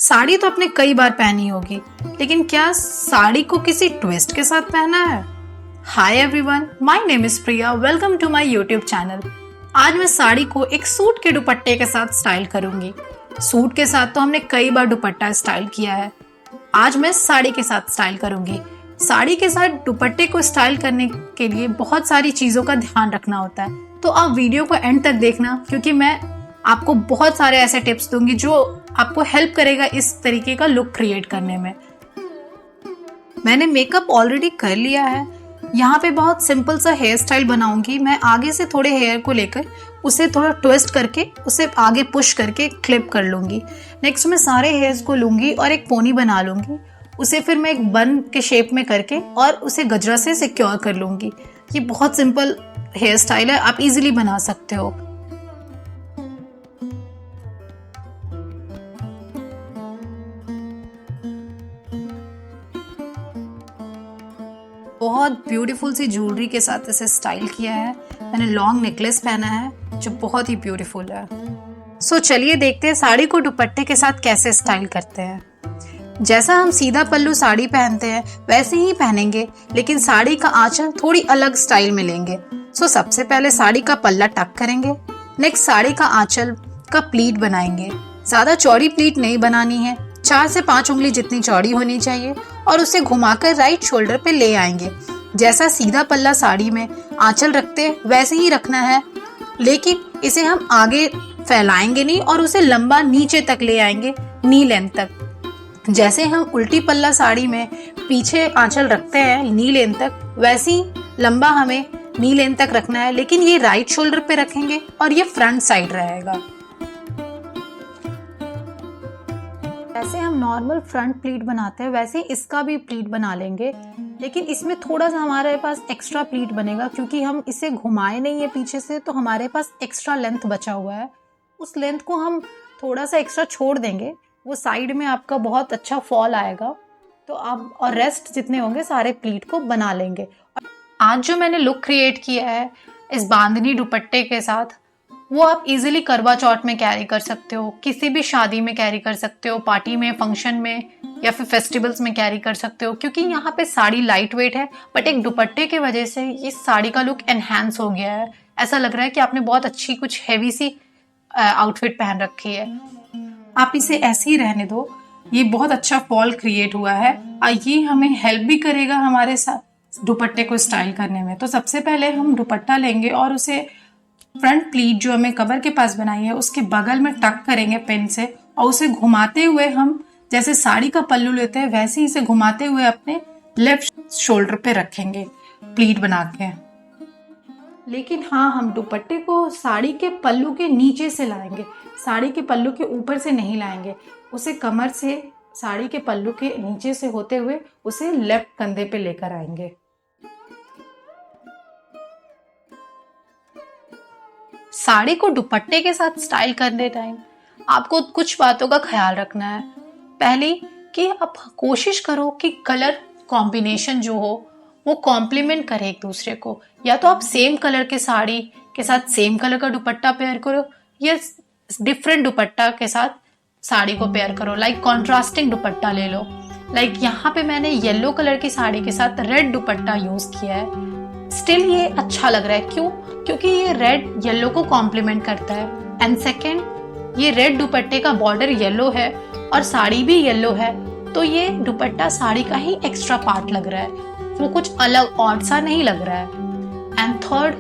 साड़ी तो आपने कई बार पहनी होगी, लेकिन क्या साड़ी को किसी ट्विस्ट के साथ पहना है? Hi everyone, my name is Priya. Welcome to my YouTube channel. आज मैं साड़ी को एक सूट के दुपट्टे के साथ स्टाइल करूंगी। सूट के साथ तो हमने कई बार दुपट्टा स्टाइल किया है, आज मैं साड़ी के साथ स्टाइल करूंगी। साड़ी के साथ दुपट्टे को स्टाइल करने के लिए बहुत सारी चीज़ों का ध्यान रखना होता है, तो आप वीडियो को एंड तक देखना, क्योंकि मैं आपको बहुत सारे ऐसे टिप्स दूंगी जो आपको हेल्प करेगा इस तरीके का लुक क्रिएट करने में। मैंने मेकअप ऑलरेडी कर लिया है। यहाँ पे बहुत सिंपल सा हेयर स्टाइल बनाऊंगी। मैं आगे से थोड़े हेयर को लेकर उसे थोड़ा ट्विस्ट करके उसे आगे पुश करके क्लिप कर लूंगी। नेक्स्ट मैं सारे हेयर्स को लूंगी और एक पोनी बना लूंगी। उसे फिर मैं एक बन के शेप में करके और उसे गजरा से सिक्योर कर लूंगी। ये बहुत सिंपल हेयर स्टाइल है, आप इजीली बना सकते हो। बहुत ब्यूटीफुल सी ज्वेलरी के साथ इसे स्टाइल किया है। मैंने लॉन्ग नेकलेस पहना है जो बहुत ही ब्यूटीफुल है। सो चलिए देखते हैं साड़ी को दुपट्टे के साथ कैसे स्टाइल करते हैं। जैसा हम सीधा पल्लू साड़ी पहनते हैं वैसे ही पहनेंगे, लेकिन साड़ी का आंचल थोड़ी अलग स्टाइल में लेंगे। सो सबसे पहले साड़ी का पल्ला टक करेंगे। नेक्स्ट साड़ी का आंचल का प्लीट बनाएंगे। ज्यादा चौड़ी प्लीट नहीं बनानी है, 4 से 5 उंगली जितनी चौड़ी होनी चाहिए, और उसे घुमाकर राइट शोल्डर पे ले आएंगे। जैसा सीधा पल्ला साड़ी में आंचल रखते हैं वैसे ही रखना है, लेकिन इसे हम आगे फैलाएंगे नहीं और उसे लंबा नीचे तक ले आएंगे, नी लेंथ तक। जैसे हम उल्टी पल्ला साड़ी में पीछे आंचल रखते हैं नी लेंथ तक, वैसे ही लंबा हमें नी लेंथ तक रखना है, लेकिन ये राइट शोल्डर पे रखेंगे और ये फ्रंट साइड रहेगा। जैसे हम नॉर्मल फ्रंट प्लीट बनाते हैं वैसे ही इसका भी प्लीट बना लेंगे, लेकिन इसमें थोड़ा सा हमारे पास एक्स्ट्रा प्लीट बनेगा, क्योंकि हम इसे घुमाए नहीं है पीछे से, तो हमारे पास एक्स्ट्रा लेंथ बचा हुआ है। उस लेंथ को हम थोड़ा सा एक्स्ट्रा छोड़ देंगे, वो साइड में आपका बहुत अच्छा फॉल आएगा। तो आप और रेस्ट जितने होंगे सारे प्लीट को बना लेंगे। आज जो मैंने लुक क्रिएट किया है इस बांधनी दुपट्टे के साथ, वो आप इजीली करवा चौथ में कैरी कर सकते हो, किसी भी शादी में कैरी कर सकते हो, पार्टी में, फंक्शन में या फिर फेस्टिवल्स में कैरी कर सकते हो। क्योंकि यहाँ पे साड़ी लाइट वेट है, बट एक दुपट्टे की वजह से ये साड़ी का लुक एनहांस हो गया है। ऐसा लग रहा है कि आपने बहुत अच्छी कुछ हैवी सी आउटफिट पहन रखी है। आप इसे ऐसे ही रहने दो, ये बहुत अच्छा फॉल क्रिएट हुआ है और ये हमें हेल्प भी करेगा हमारे साथ दुपट्टे को स्टाइल करने में। तो सबसे पहले हम दुपट्टा लेंगे और उसे फ्रंट प्लीट जो हमें कवर के पास बनाई है उसके बगल में टक करेंगे पिन से, और उसे घुमाते हुए हम जैसे साड़ी का पल्लू लेते हैं वैसे ही इसे घुमाते हुए अपने लेफ्ट शोल्डर पे रखेंगे प्लीट बना के। लेकिन हाँ, हम दुपट्टे को साड़ी के पल्लू के नीचे से लाएंगे, साड़ी के पल्लू के ऊपर से नहीं लाएंगे। उसे कमर से साड़ी के पल्लू के नीचे से होते हुए उसे लेफ्ट कंधे पे लेकर आएंगे। साड़ी को दुपट्टे के साथ स्टाइल करने टाइम आपको कुछ बातों का ख्याल रखना है। पहली कि आप कोशिश करो कि कलर कॉम्बिनेशन जो हो वो कॉम्प्लीमेंट करे एक दूसरे को। या तो आप सेम कलर के साड़ी के साथ सेम कलर का दुपट्टा पेयर करो, या डिफरेंट दुपट्टा के साथ साड़ी को पेयर करो। लाइक कॉन्ट्रास्टिंग दुपट्टा ले लो। लाइक यहाँ पे मैंने येलो कलर की साड़ी के साथ रेड दुपट्टा यूज किया है। स्टिल ये अच्छा लग रहा है, क्यों? क्योंकि ये रेड येलो को कॉम्प्लीमेंट करता है। एंड सेकेंड, ये रेड दुपट्टे का बॉर्डर येलो है और साड़ी भी येलो है, तो ये दुपट्टा साड़ी का ही एक्स्ट्रा पार्ट लग रहा है, वो कुछ अलग ऑड सा नहीं लग रहा है। एंड थर्ड,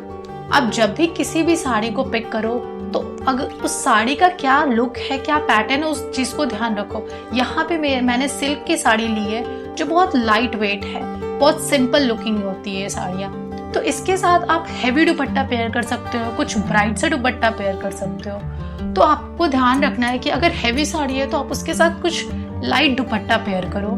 आप जब भी किसी भी साड़ी को पिक करो तो अगर उस साड़ी का क्या लुक है, क्या पैटर्न है, उस चीज को ध्यान रखो। यहाँ पे मैंने सिल्क की साड़ी ली है जो बहुत लाइट वेट है, बहुत सिंपल लुकिंग होती है साड़ियाँ। तो इसके साथ आप हैवी दुपट्टा पेयर कर सकते हो, कुछ ब्राइट सा दुपट्टा पेयर कर सकते हो। तो आपको ध्यान रखना है कि अगर हैवी साड़ी है तो आप उसके साथ कुछ लाइट दुपट्टा पेयर करो,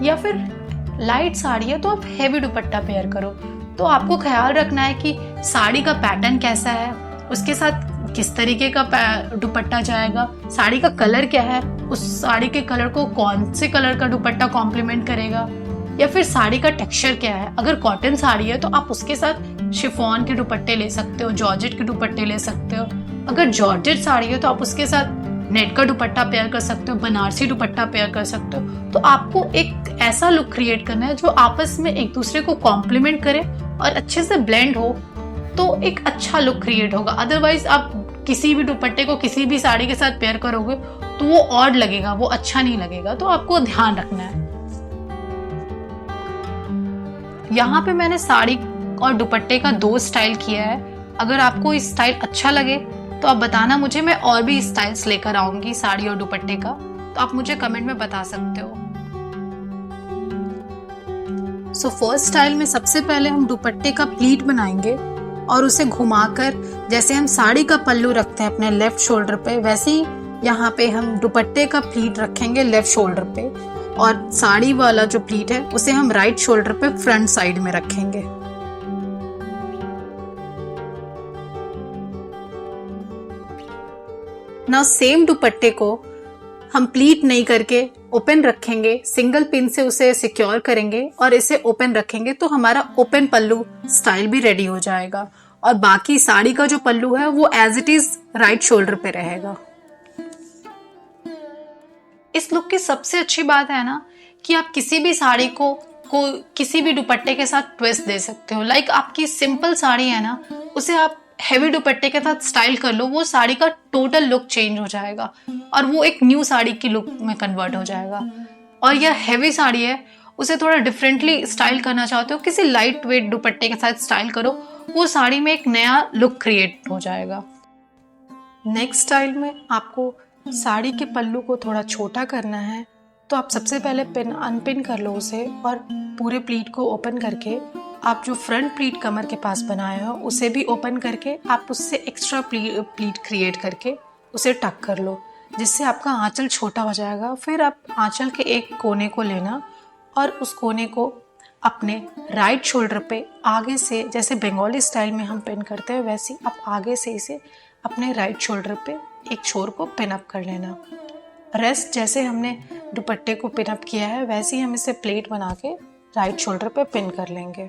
या फिर लाइट साड़ी है तो आप हैवी दुपट्टा पेयर करो। तो आपको ख्याल रखना है कि साड़ी का पैटर्न कैसा है, उसके साथ किस तरीके का दुपट्टा जाएगा, साड़ी का कलर क्या है, उस साड़ी के कलर को कौन से कलर का दुपट्टा कॉम्प्लीमेंट करेगा, या फिर साड़ी का टेक्सचर क्या है। अगर कॉटन साड़ी है तो आप उसके साथ शिफॉन के दुपट्टे ले सकते हो, जॉर्जेट के दुपट्टे ले सकते हो। अगर जॉर्जेट साड़ी है तो आप उसके साथ नेट का दुपट्टा पेयर कर सकते हो, बनारसी दुपट्टा पेयर कर सकते हो। तो आपको एक ऐसा लुक क्रिएट करना है जो आपस में एक दूसरे को कॉम्प्लीमेंट करे और अच्छे से ब्लेंड हो, तो एक अच्छा लुक क्रिएट होगा। अदरवाइज आप किसी भी दुपट्टे को किसी भी साड़ी के साथ पेयर करोगे तो वो ऑड लगेगा, वो अच्छा नहीं लगेगा। तो आपको ध्यान रखना है। यहाँ पे मैंने साड़ी और दुपट्टे का 2 स्टाइल किया है। अगर आपको इस स्टाइल अच्छा लगे तो आप बताना मुझे, मैं और भी स्टाइल्स लेकर आऊंगी साड़ी और दुपट्टे का, तो आप मुझे कमेंट में बता सकते हो। सो फर्स्ट स्टाइल में सबसे पहले हम दुपट्टे का प्लीट बनाएंगे और उसे घुमाकर, जैसे हम साड़ी का पल्लू रखते हैं अपने लेफ्ट शोल्डर पे, वैसे ही यहाँ पे हम दुपट्टे का प्लीट रखेंगे लेफ्ट शोल्डर पे, और साड़ी वाला जो प्लीट है उसे हम राइट शोल्डर पे फ्रंट साइड में रखेंगे। नाउ सेम दुपट्टे को हम प्लीट नहीं करके ओपन रखेंगे, सिंगल पिन से उसे सिक्योर करेंगे और इसे ओपन रखेंगे, तो हमारा ओपन पल्लू स्टाइल भी रेडी हो जाएगा और बाकी साड़ी का जो पल्लू है वो as it is right shoulder पे रहेगा। इस लुक की सबसे अच्छी बात है ना कि आप किसी भी साड़ी को किसी भी दुपट्टे के साथ ट्विस्ट दे सकते हो। लाइक आपकी सिंपल साड़ी है ना, उसे आप हेवी दुपट्टे के साथ स्टाइल कर लो, वो साड़ी का टोटल लुक चेंज हो जाएगा और वो एक न्यू साड़ी की लुक में कन्वर्ट हो जाएगा। और यह हेवी साड़ी है, उसे थोड़ा डिफरेंटली स्टाइल करना चाहते हो, किसी लाइट वेट दुपट्टे के साथ स्टाइल करो, वो साड़ी में एक नया लुक क्रिएट हो जाएगा। नेक्स्ट स्टाइल में आपको साड़ी के पल्लू को थोड़ा छोटा करना है, तो आप सबसे पहले पिन अनपिन कर लो उसे और पूरे प्लीट को ओपन करके आप जो फ्रंट प्लीट कमर के पास बनाए हो उसे भी ओपन करके आप उससे एक्स्ट्रा प्लीट क्रिएट करके उसे टक कर लो, जिससे आपका आंचल छोटा हो जाएगा। फिर आप आंचल के एक कोने को लेना और उस कोने को अपने राइट शोल्डर पे आगे से, जैसे बंगाली स्टाइल में हम पिन करते हैं वैसे आप आगे से इसे अपने राइट शोल्डर पे एक छोर को पिन अप कर लेना। रेस्ट जैसे हमने दुपट्टे को पिन अप किया है वैसे ही हम इसे प्लेट बना के राइट शोल्डर पे पिन कर लेंगे।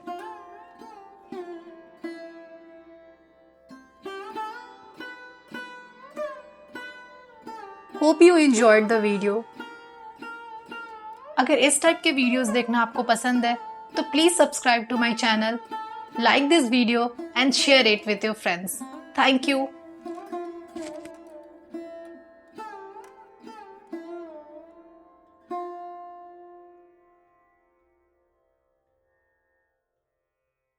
Hope you enjoyed the video. अगर इस टाइप के वीडियोस देखना आपको पसंद है तो please subscribe to my channel, like this video and share it with your friends. Thank you.